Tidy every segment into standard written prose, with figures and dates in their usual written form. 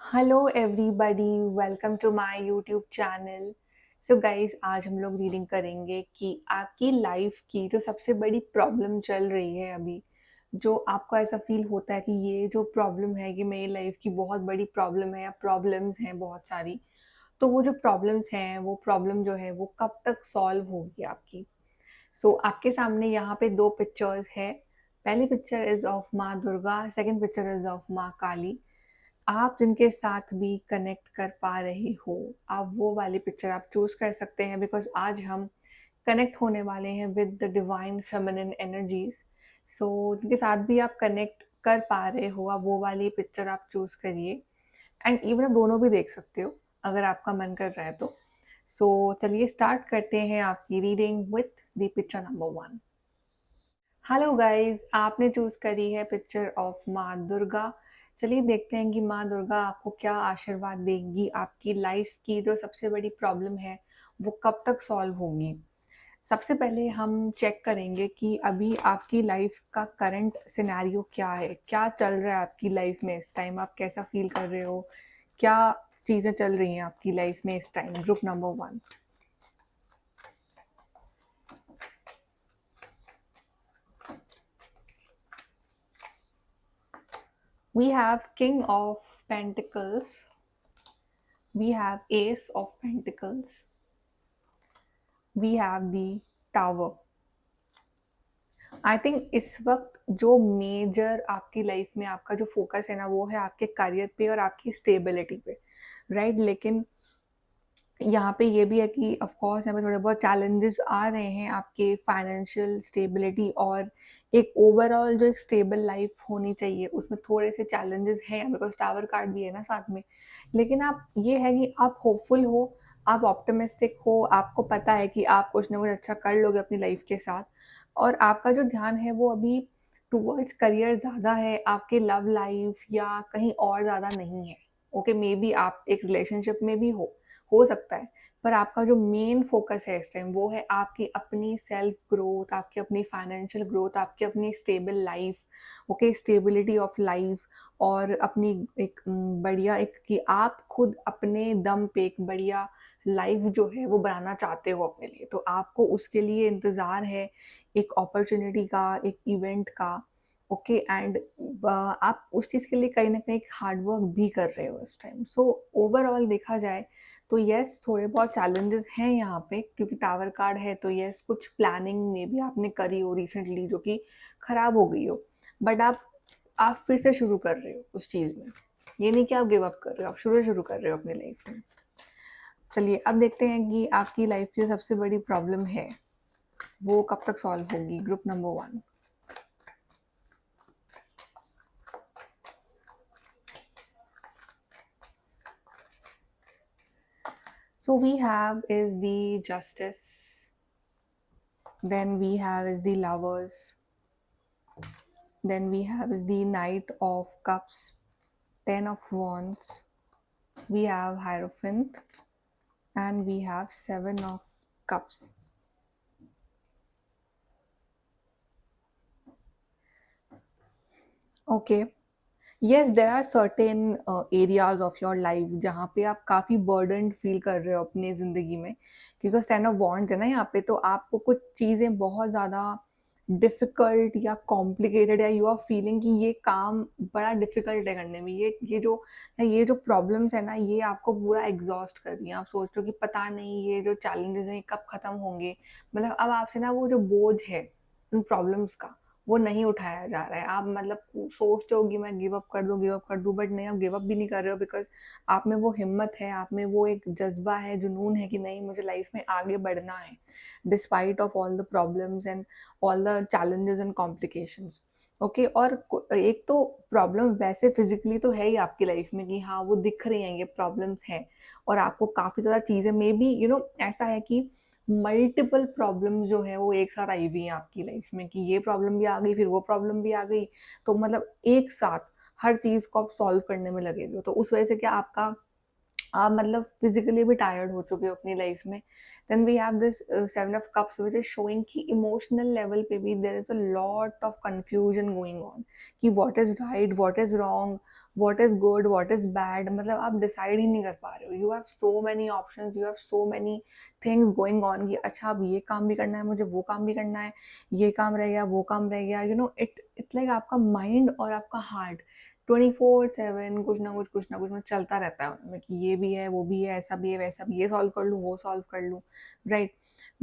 Hello everybody, welcome to my YouTube channel. So guys, आज हम लोग रीडिंग करेंगे कि आपकी लाइफ की जो सबसे बड़ी प्रॉब्लम चल रही है अभी, जो आपको ऐसा फील होता है कि ये जो प्रॉब्लम है ये मेरी लाइफ की बहुत बड़ी प्रॉब्लम है या प्रॉब्लम्स हैं बहुत सारी। तो वो जो प्रॉब्लम्स हैं, वो प्रॉब्लम जो है वो कब तक सॉल्व होगी आपकी। आपके सामने यहाँ पे दो पिक्चर्स है। पहली पिक्चर इज ऑफ माँ Durga, second picture is of माँ काली। आप जिनके साथ भी कनेक्ट कर पा रहे हो, आप वो वाली पिक्चर आप चूज कर सकते हैं, बिकॉज आज हम कनेक्ट होने वाले हैं with the divine feminine energies. जिनके साथ भी आप कनेक्ट कर पा रहे हो, आप वो वाली पिक्चर आप चूज करिए। एंड इवन आप दोनों भी देख सकते हो अगर आपका मन कर रहा है तो। चलिए स्टार्ट करते हैं आपकी reading with the picture number 1। Hello guys, आपने चूज करी है पिक्चर ऑफ माँ दुर्गा। चलिए देखते हैं कि माँ दुर्गा आपको क्या आशीर्वाद देंगी, आपकी लाइफ की जो सबसे बड़ी प्रॉब्लम है वो कब तक सॉल्व होगी। सबसे पहले हम चेक करेंगे कि अभी आपकी लाइफ का करंट सिनेरियो क्या है, क्या चल रहा है आपकी लाइफ में इस टाइम, आप कैसा फील कर रहे हो, क्या चीज़ें चल रही हैं आपकी लाइफ में इस time. Group number 1। We have King of Pentacles, we have Ace of Pentacles, we have the Tower। I think इस वक्त जो मेजर आपकी लाइफ में आपका जो फोकस है ना, वो है आपके करियर पे और आपकी स्टेबिलिटी पे, राइट। लेकिन यहाँ पे ये भी है कि ऑफ कोर्स यहाँ पे थोड़े बहुत चैलेंजेस आ रहे हैं आपके फाइनेंशियल स्टेबिलिटी और एक ओवरऑल जो एक स्टेबल लाइफ होनी चाहिए उसमें थोड़े से चैलेंजेस हैं, बिकॉज टावर कार्ड भी है ना साथ में। लेकिन आप ये है कि आप होपफुल हो, आप ऑप्टिमिस्टिक हो, आपको पता है कि आप कुछ ना कुछ अच्छा कर लोगे अपनी लाइफ के साथ। और आपका जो ध्यान है वो अभी टूवर्ड्स करियर ज़्यादा है, आपके लव लाइफ या कहीं और ज़्यादा नहीं है। ओके, मे बी आप एक रिलेशनशिप में भी हो सकता है, पर आपका जो मेन फोकस है इस टाइम वो है आपकी अपनी सेल्फ ग्रोथ, आपकी अपनी फाइनेंशियल ग्रोथ, आपकी अपनी stable life. Okay, stability of life और अपनी एक बढ़िया एक कि आप खुद अपने दम पे एक बढ़िया लाइफ जो है वो बनाना चाहते हो अपने लिए, तो आपको उसके लिए इंतज़ार है एक अपॉर्चुनिटी का, एक इवेंट का। ओके, एंड आप उस चीज़ के लिए कहीं ना कहीं हार्ड वर्क भी कर रहे हो इस टाइम। ओवरऑल देखा जाए तो यस, थोड़े बहुत चैलेंजेस हैं यहाँ पे, क्योंकि टावर कार्ड है तो यस, कुछ प्लानिंग में भी आपने करी हो रिसेंटली जो कि खराब हो गई हो, बट आप फिर से शुरू कर रहे हो उस चीज़ में। ये नहीं कि आप गिव अप कर रहे हो, आप शुरू कर रहे हो अपनी लाइफ में। चलिए अब देखते हैं कि आपकी लाइफ की सबसे बड़ी प्रॉब्लम है वो कब तक सॉल्व होगी। Group number 1। So we have is the justice, then we have is the lovers, then we have is the knight of cups, 10 of wands, we have hierophant, and we have 7 of cups. Okay, yes, there are certain areas of your life जहाँ पे आप काफ़ी burdened feel कर रहे हो अपनी ज़िंदगी में, क्योंकि टेन ऑफ वॉन्ड्स है ना यहाँ पे, तो आपको कुछ चीज़ें बहुत ज़्यादा डिफ़िकल्ट या कॉम्प्लिकेटेड, या यू आर फीलिंग कि ये काम बड़ा डिफ़िकल्ट है करने में, ये जो प्रॉब्लम्स है ना, ये आपको पूरा एग्जॉस्ट कर रही हैं। आप सोच रहे हो कि पता नहीं ये जो चैलेंजेस हैं ये कब ख़त्म होंगे। मतलब अब आपसे ना वो जो बोझ है उन प्रॉब्लम्स का, वो नहीं उठाया जा रहा है। आप मतलब सोचते हो कि मैं गिव अप कर दूँ, बट नहीं, आप गिव अप भी नहीं कर रहे हो, बिकॉज़ आप में वो हिम्मत है, आप में वो एक जज़्बा है, जुनून है कि नहीं, मुझे लाइफ़ में आगे बढ़ना है, despite of all the problems and all the challenges and complications. Okay, और एक तो प्रॉब्लम वैसे फिजिकली तो है ही आपकी लाइफ में कि हाँ वो दिख रही हैं, ये प्रॉब्लम्स हैं, और आपको काफ़ी ज़्यादा चीज़ें मे बी ऐसा है कि मल्टीपल प्रॉब्लम्स जो है वो एक साथ आई हुई हैं आपकी लाइफ में, कि ये प्रॉब्लम भी आ गई, फिर वो प्रॉब्लम भी आ गई, तो मतलब एक साथ हर चीज़ को आप सॉल्व करने में लगे हुए हो, तो उस वजह से क्या आपका आप मतलब फिजिकली भी टायर्ड हो चुके हो अपनी लाइफ में. Then we have this seven of cups which is showing कि इमोशनल लेवल पे भी there is a lot of confusion going on कि what is right, what is wrong, what is good, what is bad. मतलब आप decide ही नहीं कर पा रहे हो. You have so many options, you have so many things going on कि अच्छा अब ये काम भी करना है मुझे, वो काम भी करना है, ये काम रह गया, वो काम रह गया. यू नो इट्स लाइक आपका माइंड और आपका हार्ट 24/7 कुछ ना कुछ में चलता रहता है उनमें कि ये भी है, वो भी है, ऐसा भी है, वैसा भी, ये सॉल्व कर लूँ, वो सॉल्व कर लूँ, right?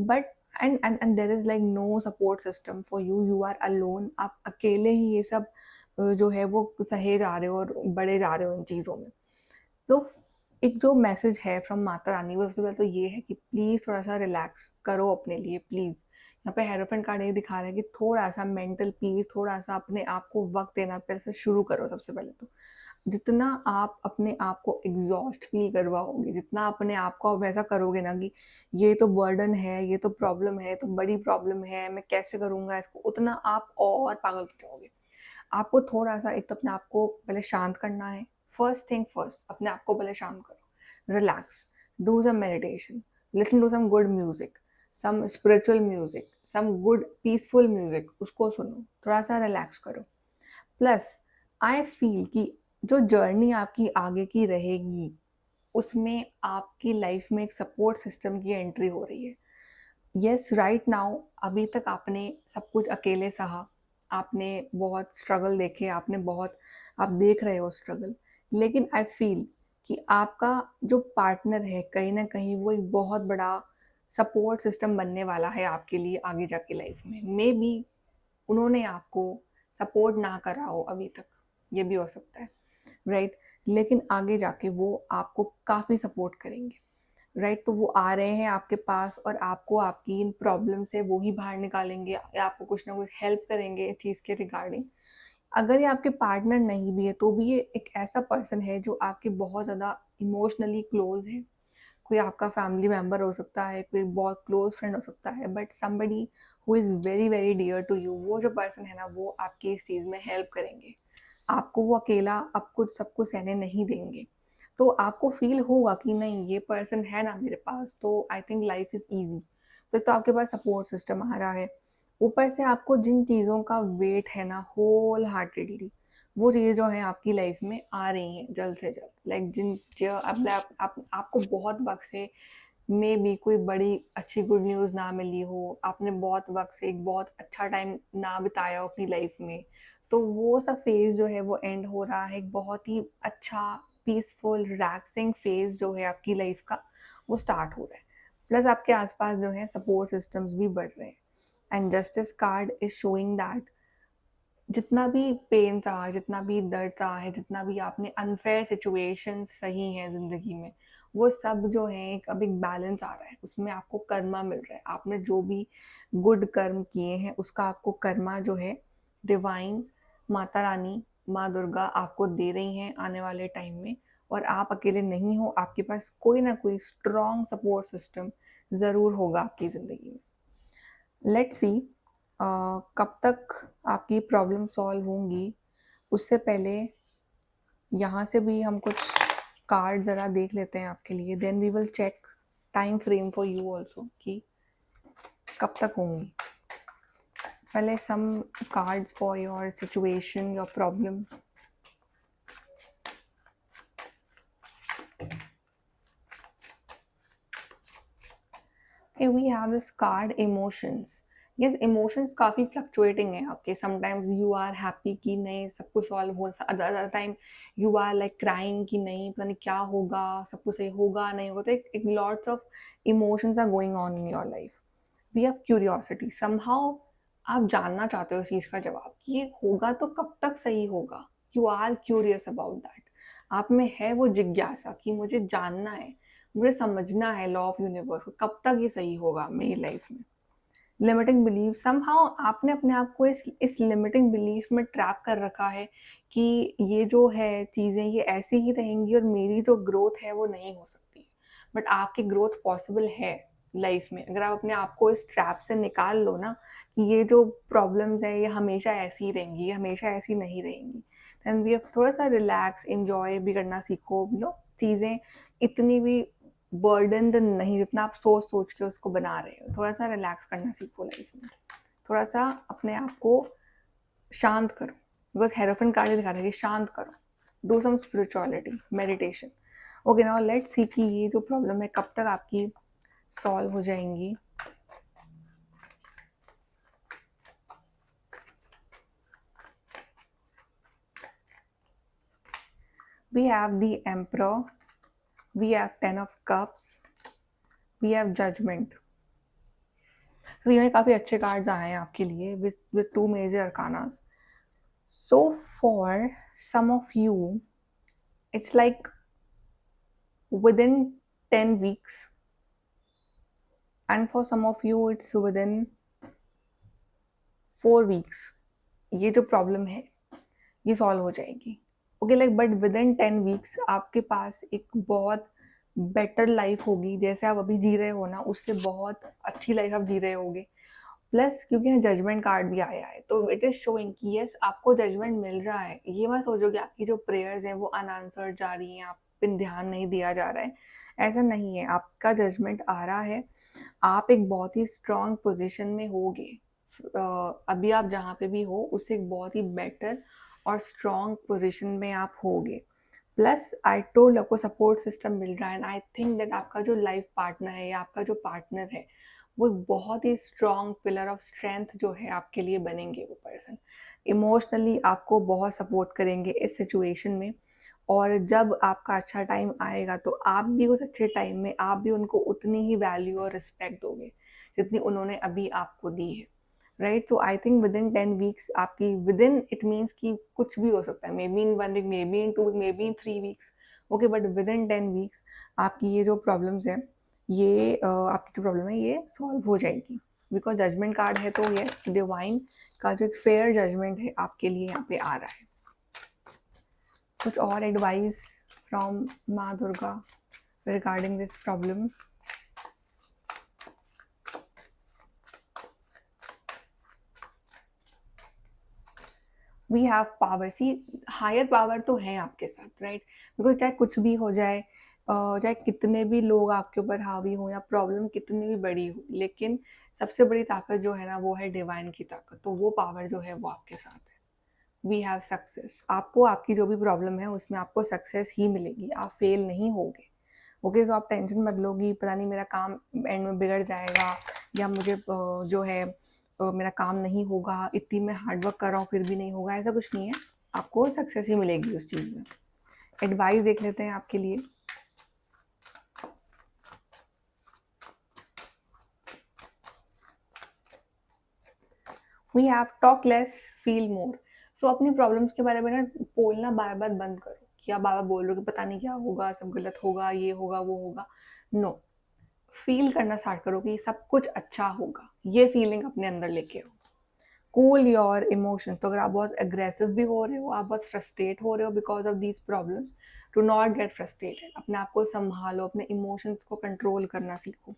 But and there is like no support system for you. You are alone. आप अकेले ही ये सब जो है वो सहे जा रहे हो और बड़े जा रहे हो इन चीज़ों में. तो एक जो मैसेज है फ्रॉम माता रानी वो सबसे पहले तो ये है कि प्लीज़ थोड़ा-सा रिलैक्स करो अपने लिए प्लीज़. यहाँ पे हेरोफेंट कार्ड ये दिखा रहा है कि थोड़ा-सा मेंटल पीस, थोड़ा-सा अपने आप को वक़्त देना पहले से शुरू करो सबसे पहले तो. जितना आप अपने आप को एग्ज़ॉस्ट फ़ील करवाओगे, जितना अपने आप को आप वैसा करोगे ना कि ये तो बर्डन है, ये तो प्रॉब्लम है, ये तो बड़ी प्रॉब्लम है, मैं कैसे करूँगा इसको, उतना आप और पागल हो जाओगे. आपको थोड़ा-सा एक तो अपने आप को पहले शांत करना है. फर्स्ट थिंग फर्स्ट, अपने आप को पहले शांत करो. Relax, do some meditation, listen to some good music, some spiritual music, some good peaceful music, उसको सुनो. थोड़ा-सा रिलैक्स करो. प्लस आई फ़ील कि जो जर्नी आपकी आगे की रहेगी, उसमें आपकी लाइफ़ में एक सपोर्ट सिस्टम की एंट्री हो रही है. येस, राइट नाउ अभी तक आपने सब कुछ अकेले सहा, आपने बहुत स्ट्रगल देखे, आपने बहुत आप देख रहे हो स्ट्रगल. लेकिन आई फील कि आपका जो पार्टनर है कहीं न कहीं वो एक बहुत बड़ा सपोर्ट सिस्टम बनने वाला है आपके लिए आगे जाके लाइफ में. मेबी उन्होंने आपको सपोर्ट ना करा हो अभी तक, ये भी हो सकता है, राइट? लेकिन आगे जाके वो आपको काफ़ी सपोर्ट करेंगे, राइट? तो वो आ रहे हैं आपके पास और आपको आपकी इन प्रॉब्लम से वो ही बाहर निकालेंगे या आपको कुछ ना कुछ हेल्प करेंगे इस चीज़ के रिगार्डिंग. अगर ये आपके पार्टनर नहीं भी है तो भी ये एक ऐसा पर्सन है जो आपके बहुत ज़्यादा इमोशनली क्लोज है. कोई आपका फैमिली मेंबर हो सकता है, कोई बहुत क्लोज फ्रेंड हो सकता है, but somebody who is very very dear to you, वो जो पर्सन है ना वो आपकी इस चीज़ में हेल्प करेंगे. आपको वो अकेला अब कुछ सब कुछ सहने नहीं देंगे. तो आपको फ़ील होगा कि नहीं ये पर्सन है ना मेरे पास तो I think life is easy. तो एक तो आपके पास सपोर्ट सिस्टम आ रहा है. ऊपर से आपको जिन चीज़ों का वेट है ना होल हार्टेडली, वो चीज़ें जो हैं आपकी लाइफ़ में आ रही हैं जल्द से जल्द. लाइक जिन जो अब आप आपको बहुत वक़्त से मेबी कोई बड़ी अच्छी गुड न्यूज़ ना मिली हो, आपने बहुत वक़्त से एक बहुत अच्छा टाइम ना बिताया हो अपनी लाइफ़ में, तो वो सब फ़ेज़ जो है वो एंड हो रहा है. एक बहुत ही अच्छा पीसफुल रिलैक्सिंग फ़ेज़ जो है आपकी लाइफ़ का, वो स्टार्ट हो रहा है. प्लस आपके आस-पास जो है सपोर्ट सिस्टम्स भी बढ़ रहे हैं. And justice card is showing that जितना भी पेन रहा, जितना भी दर्द रहा है, जितना भी आपने अनफेयर सिचुएशंस सही हैं ज़िंदगी में, वो सब जो है एक अब एक बैलेंस आ रहा है. उसमें आपको कर्मा मिल रहा है. आपने जो भी गुड कर्म किए हैं, उसका आपको कर्मा जो है डिवाइन माता रानी, माँ दुर्गा आपको दे रही हैं आने वाले टाइम में. और आप अकेले नहीं हो, आपके पास कोई ना कोई स्ट्रॉन्ग सपोर्ट सिस्टम ज़रूर होगा आपकी ज़िंदगी में. लेट्स सी कब तक आपकी प्रॉब्लम सॉल्व होंगी. उससे पहले यहाँ से भी हम कुछ कार्ड ज़रा देख लेते हैं आपके लिए. Then we will check time frame for you also कि कब तक होंगी. पहले some cards for your situation, your problem. We have this card emotions. Yes, emotions काफ़ी फ्लक्चुएटिंग है आपके. समटाइम्स यू आर हैप्पी कि नहीं सब कुछ सॉल्व हो, other time you are like crying कि नहीं पता नहीं क्या होगा, सब कुछ सही होगा नहीं होगा. तो एक lots of emotions are going on in your life. We have curiosity. Somehow आप जानना चाहते हो इस चीज़ का जवाब कि ये होगा तो कब तक सही होगा. You are curious about that. आप में है वो जिज्ञासा कि मुझे जानना है, मुझे समझना है लॉ ऑफ यूनिवर्स को, कब तक ये सही होगा मेरी लाइफ में. Limiting belief. समहाउ आपने अपने आप को इस लिमिटिंग बिलीफ में ट्रैप कर रखा है कि ये जो है चीज़ें ये ऐसी ही रहेंगी और मेरी जो ग्रोथ है वो नहीं हो सकती. बट आपकी ग्रोथ पॉसिबल है लाइफ में अगर आप अपने आप को इस ट्रैप से निकाल लो ना कि ये जो प्रॉब्लम्स है ये हमेशा ऐसी ही रहेंगी, ये हमेशा ऐसी नहीं रहेंगी. देन वी थोड़ा सा रिलैक्स, एंजॉय भी करना सीखो. नो चीज़ें इतनी भी बर्डन नहीं जितना आप सोच सोच के उसको बना रहे हो। थोड़ा सा रिलैक्स करना सीखो लाइफ में, थोड़ा सा अपने आप को शांत करो, बिकॉज हेरोफिन कार्ड दिखा रहा है कि शांत करो, do some spirituality, meditation. Okay, now let's see कि ये जो प्रॉब्लम है कब तक आपकी सॉल्व हो जाएंगी। We have the Emperor, we have Ten of Cups, we have Judgment. तो ये काफ़ी अच्छे कार्ड्स आए हैं आपके लिए with two major arcanas. So for some of you, it's like within 10 weeks, and for some of you it's within 4 weeks. ये जो प्रॉब्लम है ये सॉल्व हो जाएगी। Okay, like but within 10 weeks आपके पास एक बहुत बेटर लाइफ होगी, जैसे आप अभी जी रहे हो ना उससे बहुत अच्छी लाइफ आप जी रहे होगे। प्लस क्योंकि यहाँ जजमेंट कार्ड भी आया है तो इट इज शोइंग कि यस आपको जजमेंट मिल रहा है। ये मत सोचो कि आपकी जो प्रेयर्स हैं वो अनआंसर्ड जा रही हैं, आप पे ध्यान नहीं दिया जा रहा है, ऐसा नहीं है। आपका जजमेंट आ रहा है, आप एक बहुत ही स्ट्रॉन्ग पोजिशन में होगे। अभी आप जहाँ पे भी हो उससे एक बहुत ही बेटर और स्ट्रॉन्ग पोजीशन में आप होगे। प्लस आई टोल्ड आपको सपोर्ट सिस्टम मिल रहा है, एंड आई थिंक दैट आपका जो लाइफ पार्टनर है या आपका जो पार्टनर है वो बहुत ही स्ट्रॉन्ग पिलर ऑफ स्ट्रेंथ जो है आपके लिए बनेंगे। वो पर्सन इमोशनली आपको बहुत सपोर्ट करेंगे इस सिचुएशन में, और जब आपका अच्छा टाइम आएगा तो आप भी उस अच्छे टाइम में आप भी उनको उतनी ही वैल्यू और रिस्पेक्ट दोगे जितनी उन्होंने अभी आपको दी है। Right, so I think within 10 weeks आपकी, विद इन इट मीन्स कि कुछ भी हो सकता है, maybe in 1 week, maybe in 2 week, maybe in 3 weeks. Okay, but within 10 weeks आपकी ये जो प्रॉब्लम्स है ये आपकी जो प्रॉब्लम है ये सॉल्व हो जाएगी। बिकॉज जजमेंट कार्ड है तो यस डिवाइन का जो एक फेयर जजमेंट है आपके लिए यहाँ पे आ रहा है। कुछ और एडवाइस फ्रॉम माँ Durga regarding this problem? We have power. See higher power तो है आपके साथ, राइट, बिकॉज चाहे कुछ भी हो जाए, चाहे कितने भी लोग आपके ऊपर हावी हो या प्रॉब्लम कितनी भी बड़ी हो, लेकिन सबसे बड़ी ताकत जो है ना वो है डिवाइन की ताकत। तो वो पावर जो है वो आपके साथ है। We have success. आपको आपकी जो भी प्रॉब्लम है उसमें आपको सक्सेस ही मिलेगी, आप फेल नहीं होगे। ओके, तो आप टेंशन मत लो कि पता नहीं मेरा काम एंड में बिगड़ जाएगा या मुझे जो है मेरा काम नहीं होगा, इतनी मैं हार्डवर्क कर रहा हूँ फिर भी नहीं होगा, ऐसा कुछ नहीं है। आपको सक्सेस ही मिलेगी उस चीज़ में। एडवाइस देख लेते हैं आपके लिए। We have talk less feel more. So अपनी प्रॉब्लम्स के बारे में ना बोलना बार बार बंद करो कि आप बार बार बोल रहे हो कि पता नहीं क्या होगा, सब गलत होगा, ये होगा वो होगा। नो, फील करना स्टार्ट करो कि सब कुछ अच्छा होगा, ये फीलिंग अपने अंदर लेके आओ। Cool your emotion. तो अगर आप बहुत एग्रेसिव भी हो रहे हो, आप बहुत फ्रस्ट्रेट हो रहे हो because of these problems, to not get frustrated. अपने आप को संभालो, अपने इमोशंस को कंट्रोल करना सीखो।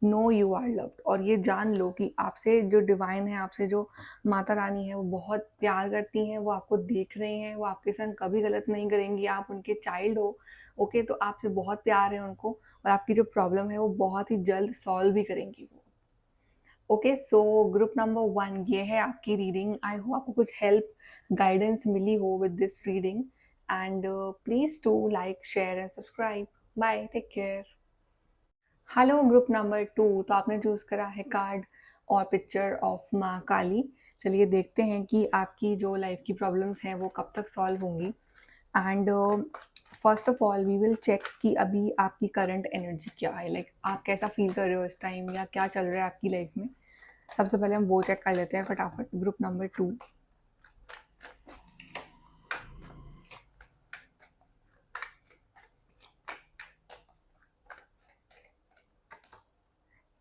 नो यू आर लव्ड, और ये जान लो कि आपसे जो डिवाइन है, आपसे जो माता रानी है वो बहुत प्यार करती हैं, वो आपको देख रही हैं, वो आपके संग कभी गलत नहीं करेंगी। आप उनके चाइल्ड हो। ओके, तो आपसे बहुत प्यार है उनको, और आपकी जो प्रॉब्लम है वो बहुत ही जल्द सॉल्व भी करेंगी वो। ओके, सो ग्रुप नंबर 1 ये है आपकी रीडिंग। आई होप आपको कुछ हेल्प गाइडेंस मिली हो with this reading, and please to like share and subscribe. Bye, take care. Hello group number 2, तो आपने चूज करा है कार्ड और पिक्चर ऑफ माँ काली। चलिए देखते हैं कि आपकी जो लाइफ की प्रॉब्लम्स हैं वो कब तक सॉल्व होंगी। And first of all we will check कि अभी आपकी करंट एनर्जी क्या है, लाइक आप कैसा फील कर रहे हो इस टाइम, या क्या चल रहा है आपकी लाइफ में। सबसे पहले हम वो चेक कर लेते हैं फटाफट। Group number 2,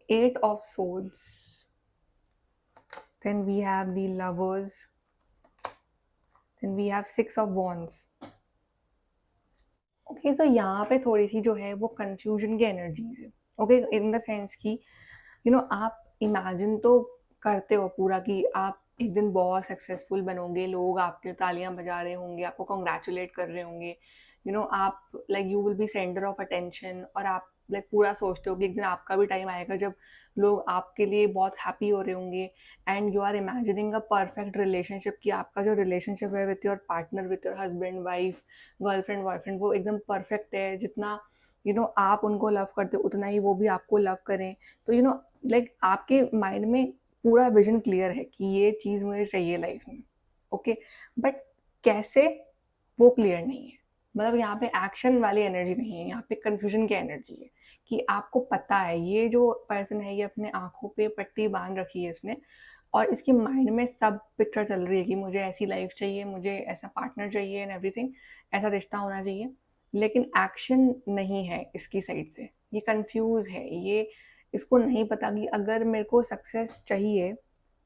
eight of swords, then we have the lovers, then we have 6 of wands. Okay, सो यहाँ पे थोड़ी सी जो है वो कंफ्यूजन की एनर्जीज है। ओके, इन द सेंस कि आप इमेजिन तो करते हो पूरा कि आप एक दिन बहुत सक्सेसफुल बनोगे, लोग आपके तालियां बजा रहे होंगे, आपको कॉन्ग्रेचुलेट कर रहे होंगे, आप like you will be centre of attention, और आप लाइक पूरा सोचते हो कि एक दिन आपका भी टाइम आएगा जब लोग आपके लिए बहुत हैप्पी हो रहे होंगे, and you are imagining a perfect relationship, कि आपका जो रिलेशनशिप है with your partner, with your husband wife, girlfriend boyfriend, वो एकदम परफेक्ट है, जितना आप उनको लव करते हो उतना ही वो भी आपको लव करें। तो लाइक आपके माइंड में पूरा विजन क्लियर है कि ये चीज़ मुझे चाहिए लाइफ में। ओके, बट कैसे, वो क्लियर नहीं है। मतलब यहाँ पे एक्शन वाली एनर्जी नहीं है, यहाँ पे कन्फ्यूजन की एनर्जी है, कि आपको पता है ये जो पर्सन है ये अपने आंखों पे पट्टी बांध रखी है इसने, और इसके माइंड में सब पिक्चर चल रही है कि मुझे ऐसी लाइफ चाहिए, मुझे ऐसा पार्टनर चाहिए एंड एवरीथिंग, ऐसा रिश्ता होना चाहिए, लेकिन एक्शन नहीं है इसकी साइड से। ये कंफ्यूज है, ये इसको नहीं पता कि अगर मेरे को सक्सेस चाहिए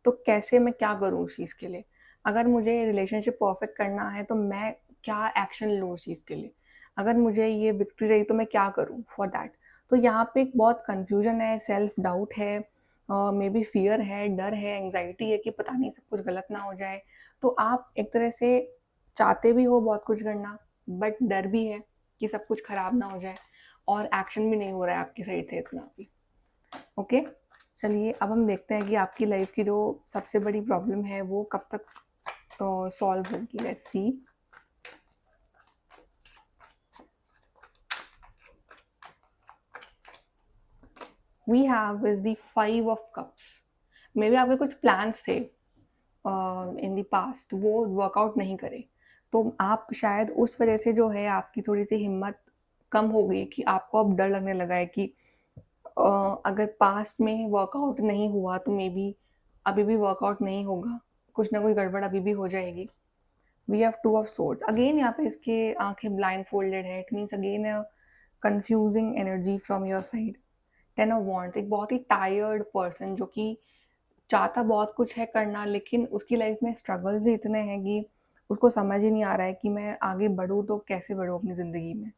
तो कैसे, मैं क्या करूँ उस चीज़ के लिए, अगर मुझे रिलेशनशिप परफेक्ट करना है तो मैं क्या एक्शन लूँ उस चीज़ के लिए, अगर मुझे ये विक्ट्री चाहिए तो मैं क्या करूँ फॉर दैट। तो यहाँ पे एक बहुत कन्फ्यूजन है, सेल्फ डाउट है, मे बी फियर है, डर है, एंग्जाइटी है कि पता नहीं सब कुछ गलत ना हो जाए। तो आप एक तरह से चाहते भी हो बहुत कुछ करना, बट डर भी है कि सब कुछ खराब ना हो जाए, और एक्शन भी नहीं हो रहा है आपकी साइड से इतना भी। ओके, चलिए अब हम देखते हैं कि आपकी लाइफ की जो सबसे बड़ी प्रॉब्लम है वो कब तक सॉल्व होगी। Let's see. We have is the 5 of Cups। Maybe आपके कुछ प्लान्स थे इन द पास्ट, वो वर्कआउट नहीं करे, तो आप शायद उस वजह से जो है आपकी थोड़ी सी हिम्मत कम हो गई, कि आपको अब डर लगने लगा है कि अगर पास्ट में वर्कआउट नहीं हुआ तो मे बी अभी भी वर्कआउट नहीं होगा, कुछ ना कुछ गड़बड़ अभी भी हो जाएगी। We have 2 of Swords again, यहाँ पे इसके आंखें ब्लाइंड फोल्डेड है, it means again a confusing energy from your side. 10 of Wands, एक बहुत ही टायर्ड पर्सन जो कि चाहता बहुत कुछ है करना, लेकिन उसकी लाइफ में स्ट्रगल्स ही इतने हैं कि उसको समझ ही नहीं आ रहा है कि मैं आगे बढ़ूँ तो कैसे बढ़ूँ अपनी ज़िंदगी में।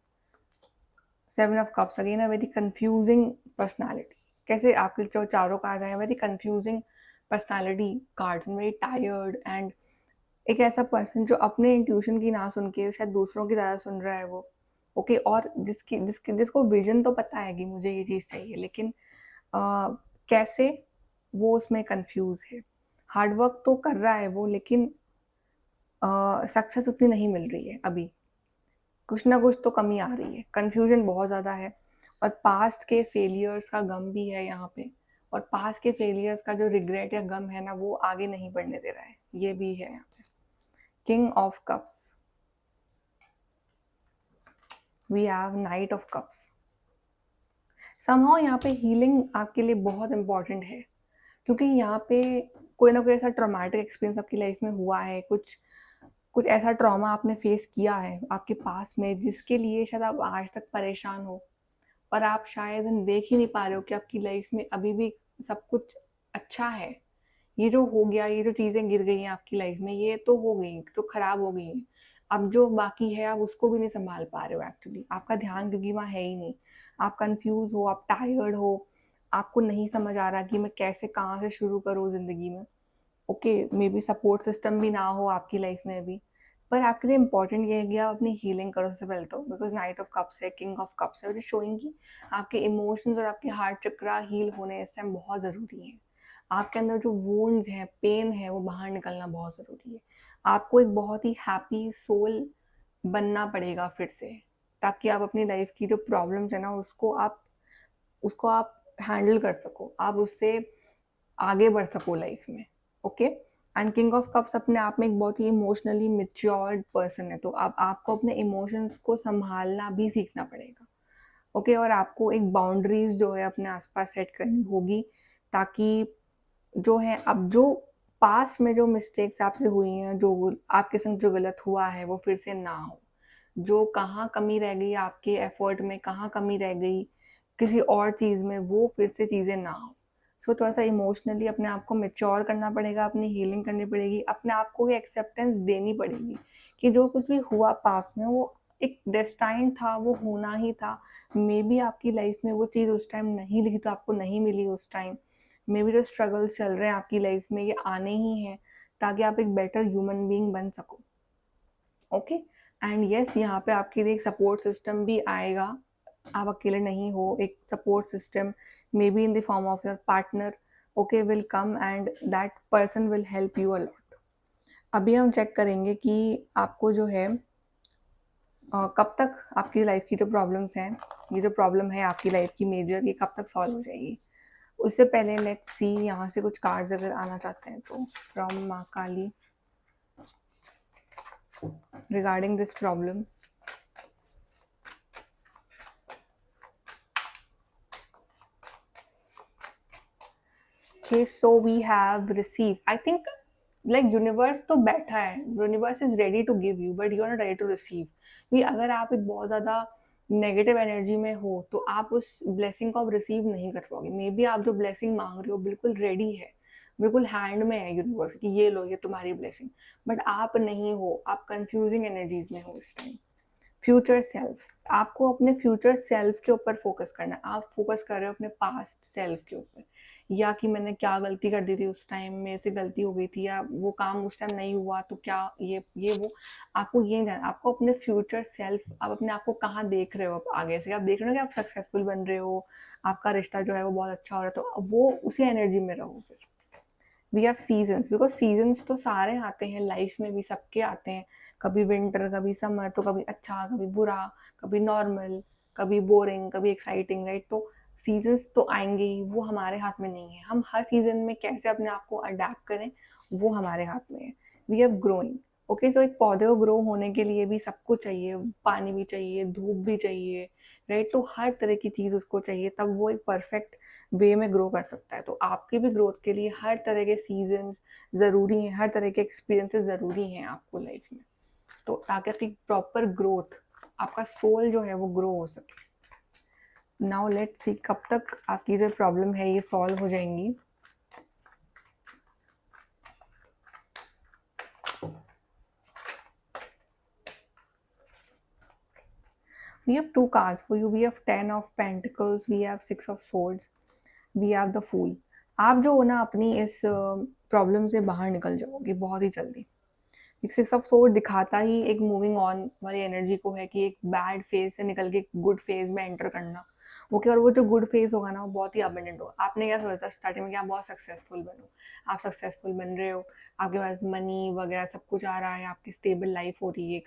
7 of Cups again a very confusing personality. कैसे आपके जो चारों कार्ड हैं, very confusing personality card, very tired, and एक ऐसा पर्सन जो अपने इंट्यूशन की ना सुन के शायद दूसरों की ज़्यादा सुन रहा है वो। ओके, और जिसको विजन तो पता है कि मुझे ये चीज़ चाहिए, लेकिन कैसे, वो उसमें कंफ्यूज है। हार्ड वर्क तो कर रहा है वो, लेकिन सक्सेस उतनी नहीं मिल रही है अभी, कुछ ना कुछ तो कमी आ रही है, कंफ्यूजन बहुत ज़्यादा है, और पास्ट के फेलियर्स का गम भी है यहाँ पे, और पास्ट के फेलियर्स का जो रिग्रेट या गम है ना, वो आगे नहीं बढ़ने दे रहा है, ये भी है यहाँ पे। King of Cups, we have Knight of Cups। Somehow यहाँ पे हीलिंग आपके लिए बहुत इंपॉर्टेंट है, क्योंकि यहाँ पे कोई ना कोई ऐसा ट्रॉमेटिक एक्सपीरियंस आपकी लाइफ में हुआ है, कुछ कुछ ऐसा ट्रॉमा आपने फेस किया है आपके पास में, जिसके लिए शायद आप आज तक परेशान हो, और आप शायद देख ही नहीं पा रहे हो कि आपकी लाइफ में अभी भी सब कुछ अच्छा है। ये जो हो गया, ये जो चीज़ें गिर गई हैं आपकी लाइफ में, ये तो हो गई, तो खराब हो गई हैं। अब जो बाकी है आप उसको भी नहीं संभाल पा रहे हो, एक्चुअली आपका ध्यान क्योंकि वहाँ है ही नहीं। आप कंफ्यूज हो, आप टायर्ड हो, आपको नहीं समझ आ रहा कि मैं कैसे, कहाँ से शुरू करूँ ज़िंदगी में। Okay, may be support system भी ना हो आपकी लाइफ में अभी, पर आपके लिए इंपॉर्टेंट ये है कि आप अपनी हीलिंग करो सबसे पहले तो, बिकॉज Knight of Cups है, King of Cups है, विच इज शोइंग कि आपके इमोशंस और आपके हार्ट चक्रा हील होने इस टाइम बहुत ज़रूरी है। आपके अंदर जो वुंड्स हैं, पेन है, वो बाहर निकलना बहुत ज़रूरी है। आपको एक बहुत ही हैप्पी सोल बनना पड़ेगा फिर से, ताकि आप अपनी लाइफ की जो प्रॉब्लम्स है ना, उसको आप हैंडल कर सको, आप उससे आगे बढ़ सको लाइफ में। Okay, and King of Cups अपने आप में एक बहुत ही इमोशनली मेच्योर्ड पर्सन है, तो अब आपको अपने इमोशंस को संभालना भी सीखना पड़ेगा। ओके, और आपको एक बाउंड्रीज जो है अपने आसपास सेट करनी होगी, ताकि जो है, अब जो पास्ट में जो मिस्टेक्स आपसे हुई हैं, जो आपके संग जो गलत हुआ है, वो फिर से ना हो। जो कहाँ कमी रह गई आपके एफर्ट में, कहाँ कमी रह गई किसी और चीज़ में, वो फिर से चीज़ें ना हो। सो थोड़ा सा इमोशनली अपने आप को मेच्योर करना पड़ेगा, अपनी हीलिंग करनी पड़ेगी, अपने आप को एक्सेप्टेंस देनी पड़ेगी कि जो कुछ भी हुआ पास्ट में वो एक डेस्टाइन था, वो होना ही था। मे बी आपकी लाइफ में वो चीज़ उस टाइम नहीं लिखी, तो आपको नहीं मिली उस टाइम। मे बी जो स्ट्रगल्स चल रहे हैं आपकी लाइफ में ये आने ही हैं, ताकि आप एक बेटर ह्यूमन बीइंग बन सको। ओके, एंड यस, यहाँ पे आपके लिए एक सपोर्ट सिस्टम भी आएगा। आप अकेले नहीं हो, एक support system may be in the form of your partner, okay, will come and that person will help you a lot. अभी हम चेक करेंगे कि आपको जो है कब तक आपकी लाइफ की जो प्रॉब्लम्स हैं, ये जो प्रॉब्लम है आपकी लाइफ की मेजर, ये कब तक सॉल्व हो जाएगी। उससे पहले लेट्स सी यहाँ से कुछ कार्ड्स अगर आना चाहते हैं तो from Maa Kali regarding this problem. Okay, so we have received. I think like universe तो बैठा है, universe is ready to give you, but you are not ready to receive. भी अगर आप एक बहुत ज़्यादा नेगेटिव एनर्जी में हो तो आप उस ब्लेसिंग को आप रिसीव नहीं कर पाओगे। मे बी आप जो ब्लेसिंग मांग रहे हो बिल्कुल रेडी है, बिल्कुल हैंड में है यूनिवर्स की, ये लो ये तुम्हारी ब्लेसिंग, बट आप नहीं हो, आप कंफ्यूजिंग एनर्जीज में हो इस टाइम। फ्यूचर सेल्फ, आपको अपने फ्यूचर सेल्फ के ऊपर फोकस करना है। आप फोकस कर रहे हो अपने पास्ट सेल्फ के ऊपर, या कि मैंने क्या गलती कर दी थी उस टाइम, मेरे से गलती हो गई थी, या वो काम उस टाइम नहीं हुआ तो क्या ये वो। आपको ये ध्यान, आपको अपने फ्यूचर सेल्फ, आप अपने आप को कहाँ देख रहे हो, आप आगे से आप देख रहे हो कि आप सक्सेसफुल बन रहे हो, आपका रिश्ता जो है वो बहुत अच्छा हो रहा है, तो वो उसी एनर्जी में रहो फिर। We have seasons, because seasons तो सारे आते हैं लाइफ में भी, सबके आते हैं, कभी विंटर, कभी समर, तो कभी अच्छा, कभी बुरा, कभी नॉर्मल, कभी बोरिंग, कभी एक्साइटिंग, राइट। तो सीजन्स तो आएंगे ही, वो हमारे हाथ में नहीं है। हम हर सीजन में कैसे अपने आप को अडेप्ट करें, वो हमारे हाथ में है। We have growing, okay. So एक पौधे को ग्रो होने के लिए भी सब कुछ चाहिए, पानी भी चाहिए, धूप भी चाहिए, राइट। तो हर तरह की चीज़ उसको चाहिए, तब वो एक परफेक्ट वे में ग्रो कर सकता है। तो आपकी भी ग्रोथ के लिए हर तरह के सीजन ज़रूरी हैं, हर तरह के एक्सपीरियंसेस ज़रूरी हैं आपको लाइफ में, तो ताकि आपकी प्रॉपर ग्रोथ, आपका सोल जो है वो ग्रो हो सके। नाउ लेट्स सी कब तक आपकी जो प्रॉब्लम है ये सॉल्व हो जाएंगी। We have two cards for you. We have 10 of Pentacles, we have 6 of Swords, we have the Fool. आप जो हो ना अपनी इस प्रॉब्लम से बाहर निकल जाओगे बहुत ही जल्दी। एक 6 ऑफ सोर्ड दिखाता ही एक मूविंग ऑन वाली एनर्जी को है, कि एक बैड फेज से निकल के एक गुड फेज में एंटर करना, ओके। और वो जो गुड फेज होगा ना वो बहुत ही अबंडेंट होगा। आपने क्या सोचा था स्टार्टिंग में कि आप बहुत सक्सेसफुल बनो, आप सक्सेसफुल बन रहे हो, आपके पास मनी वगैरह सब कुछ आ रहा है, आपकी स्टेबल लाइफ हो रही है,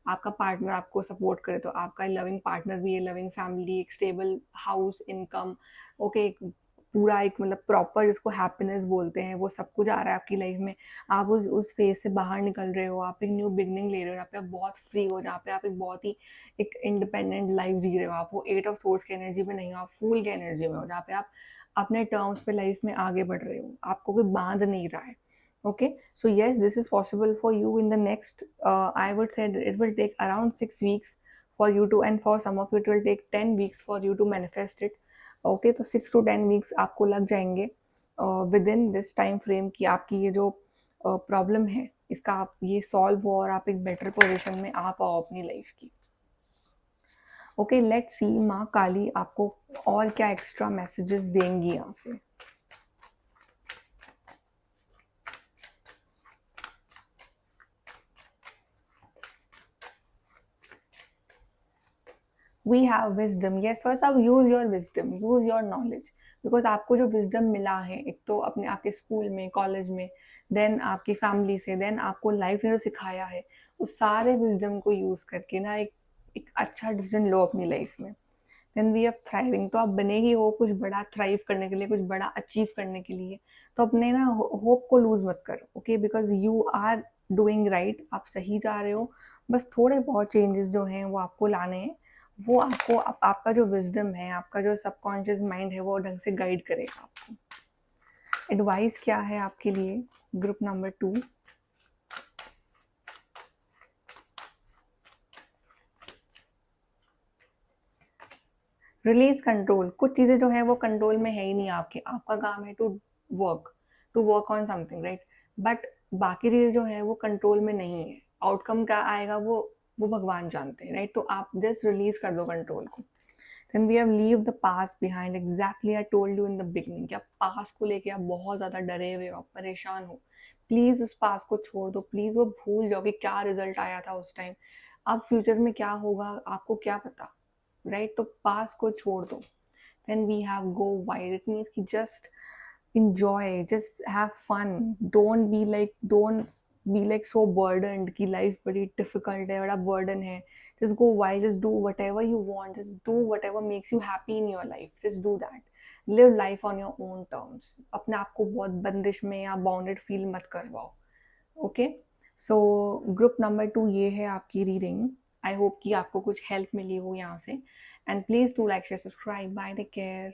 आपका पार्टनर आपको सपोर्ट करे, तो आपका लविंग पार्टनर भी है, लविंग फैमिली, एक स्टेबल हाउस, इनकम, ओके, पूरा एक मतलब प्रॉपर जिसको हैप्पीनेस बोलते हैं, वो सब कुछ आ रहा है आपकी लाइफ में। आप उस फेज से बाहर निकल रहे हो, आप एक न्यू बिगनिंग ले रहे हो, जहाँ पे आप बहुत फ्री हो, जहाँ पे आप एक बहुत ही एक इंडिपेंडेंट लाइफ जी रहे हो। आप वो 8 ऑफ सोर्ड्स की एनर्जी में नहीं हो, आप फूल की एनर्जी में हो, जहाँ पे आप अपने टर्म्स पे लाइफ में आगे बढ़ रहे हो, आपको कोई बांध नहीं रहा है, okay. So yes, this is possible for you in the next I would say it will take around 6 weeks for you to, and for some of it will take 10 weeks for you to manifest it, okay. तो 6 to 10 weeks आपको लग जाएंगे with in this time frame, कि आपकी ये जो problem है इसका आप ये सॉल्व हो और आप एक बेटर पोजिशन में आ पाओ अपनी लाइफ की, ओके। लेट्स सी माँ काली आपको और क्या एक्स्ट्रा मैसेजेस देंगी यहाँ से। We have wisdom, yes. First आप use your wisdom, use your knowledge, because आपको जो विजडम मिला है, एक तो अपने आपके स्कूल में, कॉलेज में, देन आपकी फैमिली से, देन आपको लाइफ ने जो सिखाया है, उस सारे विजडम को यूज करके ना एक अच्छा डिसीजन लो अपनी लाइफ में। देन वी आर थ्राइविंग, तो आप बने ही हो कुछ बड़ा थ्राइव करने के लिए, कुछ बड़ा अचीव करने के लिए, तो अपने ना होप को लूज मत करो, okay, because you are doing right, आप सही जा रहे हो। बस थोड़े बहुत चेंजेस जो हैं वो आपको लाने हैं, वो आपको आपका जो विजडम है, आपका जो सबकॉन्शियस माइंड है, वो ढंग से गाइड करेगा आपको। एडवाइस क्या है आपके लिए ग्रुप नंबर 2? रिलीज कंट्रोल, कुछ चीज़ें जो है वो कंट्रोल में है ही नहीं आपके, आपका काम है to work on something, right. But बाकी चीज़ें जो है वो कंट्रोल में नहीं है, आउटकम क्या आएगा वो भगवान जानते हैं, राइट। तो आप जस्ट रिलीज कर दो कंट्रोल को। Then we have leave the past behind, exactly I told you in the beginning, कि आप पास्ट को लेके आप बहुत ज़्यादा डरे हुए हो, परेशान हो। प्लीज़ उस पास्ट को छोड़ दो, प्लीज़ वो भूल जाओ कि क्या रिजल्ट आया था उस टाइम। अब फ्यूचर में क्या होगा आपको क्या पता, राइट? तो पास को छोड़ दो. Then we have go wild. It means कि just enjoy, just have fun. Don't be like so burdened कि life बड़ी difficult है, बड़ा burden है. Just go wild, just do whatever you want, just do whatever makes you happy in your life, just do that. Live life on your own terms. अपने आप को बहुत बंदिश में या बाउंडेड फील मत करवाओ. ओके, सो ग्रुप नंबर 2 ये है आपकी रीडिंग. आई होप कि आपको कुछ हेल्प मिली हो यहाँ से. And please do like share subscribe. Bye, take care.